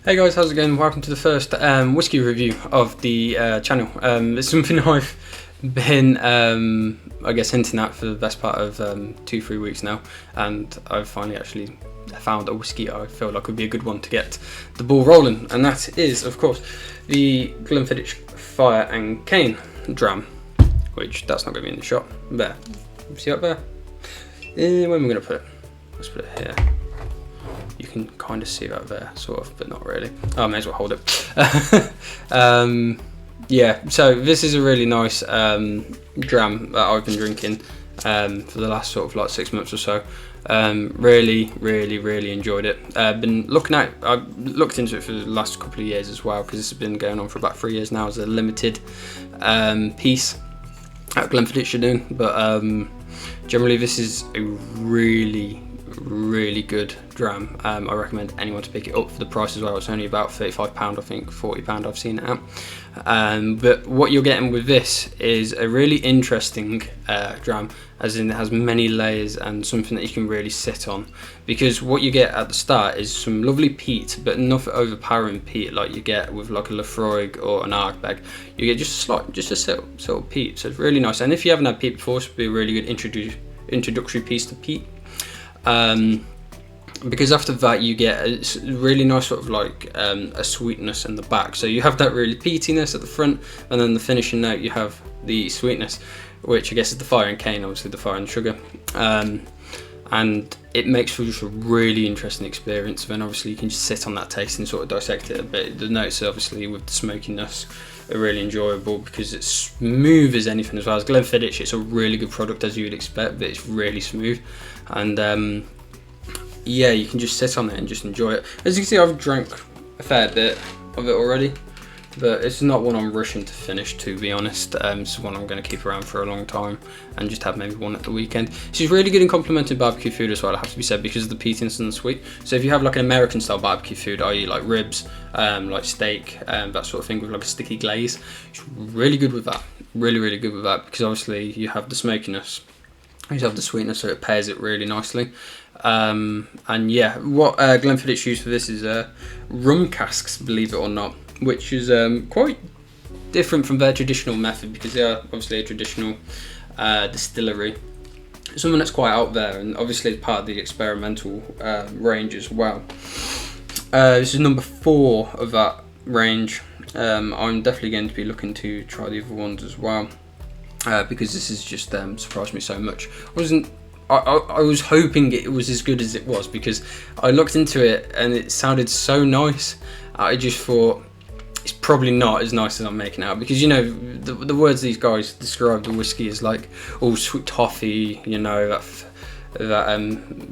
Hey guys, how's it going? Welcome to the first whiskey review of the channel. It's something I've been, I guess, hinting at for the best part of 2-3 weeks now, and I've finally actually found a whiskey I feel like would be a good one to get the ball rolling, and that is, of course, the Glenfiddich Fire and Cane dram, which that's not going to be in the shop. There, see up there? Where am I going to put it? Let's put it here. You can kind of see that there, sort of, but not really. Oh, I may as well hold it. Yeah, so this is a really nice dram that I've been drinking for the last sort of like 6 months or so. Really enjoyed it. I've looked into it for the last couple of years as well, because this has been going on for about 3 years now as a limited piece at Glenfiddich doing. But generally, this is a really good dram. I recommend anyone to pick it up for the price as well. It's only about £35, I think, £40 I've seen it at. But what you're getting with this is a really interesting dram, as in it has many layers and something that you can really sit on, because what you get at the start is some lovely peat, but nothing overpowering peat like you get with like a Lafroig or an Ardbeg. You get just a sort of peat, so it's really nice. And if you haven't had peat before, this would be a really good introductory piece to peat. Because after that you get a really nice sort of like a sweetness in the back, so you have that really peatiness at the front, and then the finishing note you have the sweetness, which I guess is the fire and cane, obviously the fire and sugar, and it makes for just a really interesting experience. Then obviously you can just sit on that taste and sort of dissect it a bit. The notes obviously with the smokiness are really enjoyable because it's smooth as anything as well. As Glenfiddich, it's a really good product as you would expect, but it's really smooth, and yeah, you can just sit on it and just enjoy it. As you can see, I've drank a fair bit of it already, but it's not one I'm rushing to finish, to be honest. It's one I'm going to keep around for a long time and just have maybe one at the weekend. This is really good in complementing barbecue food as well, it has to be said, because of the peatiness and the sweet. So if you have like an American style barbecue food, i.e. like ribs, like steak, that sort of thing with like a sticky glaze, it's really good with that. Really good with that, because obviously you have the smokiness, you have the sweetness, so it pairs it really nicely. And yeah, what Glenfiddich used for this is rum casks, believe it or not, which is quite different from their traditional method, because they are obviously a traditional distillery, something that's quite out there, and obviously it's part of the experimental range as well. This is number 4 of that range. I'm definitely going to be looking to try the other ones as well, because this has just surprised me so much. I was hoping it was as good as it was, because I looked into it and it sounded so nice. I just thought it's probably not as nice as I'm making out, because you know the words these guys describe the whiskey as like all sweet toffee, you know, that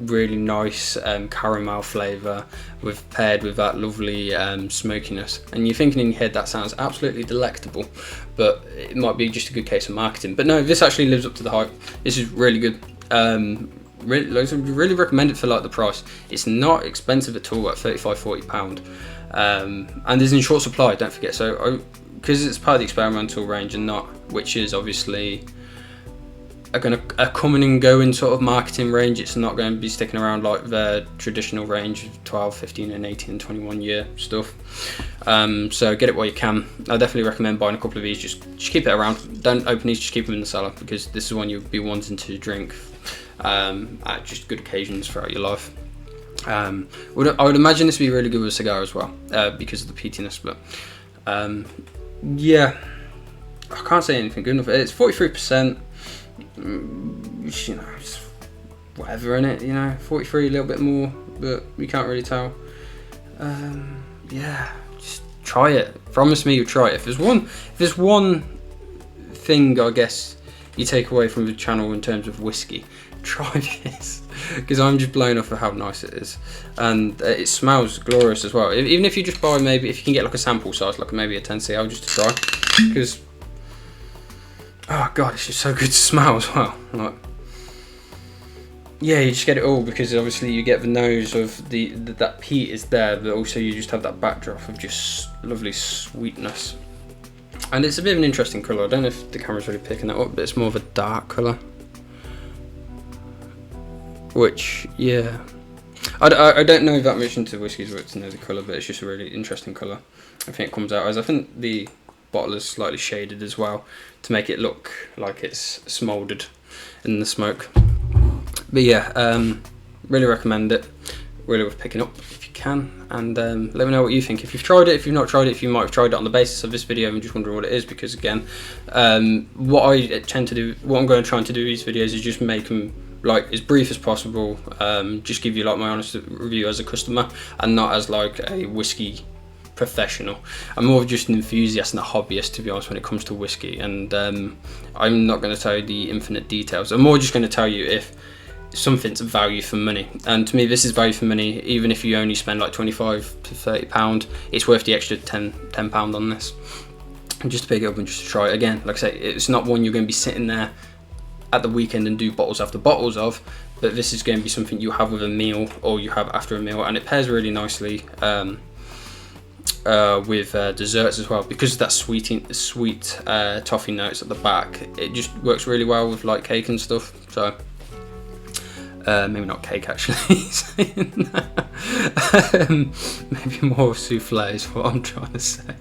really nice caramel flavour paired with that lovely smokiness, and you're thinking in your head that sounds absolutely delectable, but it might be just a good case of marketing. But no, this actually lives up to the hype. This is really good. Really recommend it for like the price. It's not expensive at all at £35–40, and is in short supply, don't forget. So because it's part of the experimental range and not, which is obviously a coming and going sort of marketing range, it's not going to be sticking around like the traditional range of 12, 15 and 18 and 21 year stuff. So get it while you can. I definitely recommend buying a couple of these. Just keep it around, don't open these, just keep them in the cellar, because this is one you'll be wanting to drink at just good occasions throughout your life. I would imagine this would be really good with a cigar as well, because of the peatiness. But yeah, I can't say anything good enough. It's 43%. You know, it's whatever in it, you know, 43, a little bit more, but you can't really tell. Yeah, just try it. Promise me you'll try it. If there's one thing I guess you take away from the channel in terms of whiskey, try this, because I'm just blown off of how nice it is, and it smells glorious as well. Even if you just buy, maybe if you can get like a sample size, like maybe a 10cl just to try, because oh god, it's just so good to smell as well. Like, yeah, you just get it all, because obviously you get the nose of that peat is there, but also you just have that backdrop of just lovely sweetness. And it's a bit of an interesting colour. I don't know if the camera's really picking that up, but it's more of a dark colour. Which, yeah, I don't know that much into whiskies to know the colour, but it's just a really interesting colour. I think it comes out as, I think the bottle is slightly shaded as well to make it look like it's smoulded in the smoke. But yeah, really recommend it. Really worth picking up if you can, and let me know what you think. If you've tried it, if you've not tried it, if you might have tried it on the basis of this video and just wondering what it is, because again, what I tend to do, what I'm going to try to do these videos is just make them like as brief as possible, just give you like my honest review as a customer and not as like a whiskey professional. I'm more of just an enthusiast and a hobbyist, to be honest, when it comes to whiskey, and I'm not going to tell you the infinite details. I'm more just going to tell you if something's value for money, and to me this is value for money. Even if you only spend like 25 to 30 pound, it's worth the extra 10 pound on this, and just to pick it up and just to try it again. Like I say, it's not one you're going to be sitting there at the weekend and do bottles after bottles of, but this is going to be something you have with a meal or you have after a meal, and it pairs really nicely with desserts as well, because of that sweet toffee notes at the back. It just works really well with like cake and stuff. So maybe not cake actually, saying that. Maybe more souffle is what I'm trying to say,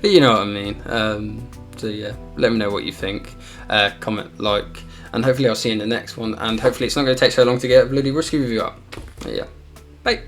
but you know what I mean. So yeah, let me know what you think, comment, like, and hopefully I'll see you in the next one, and hopefully it's not going to take so long to get a bloody whiskey review up. But yeah, bye.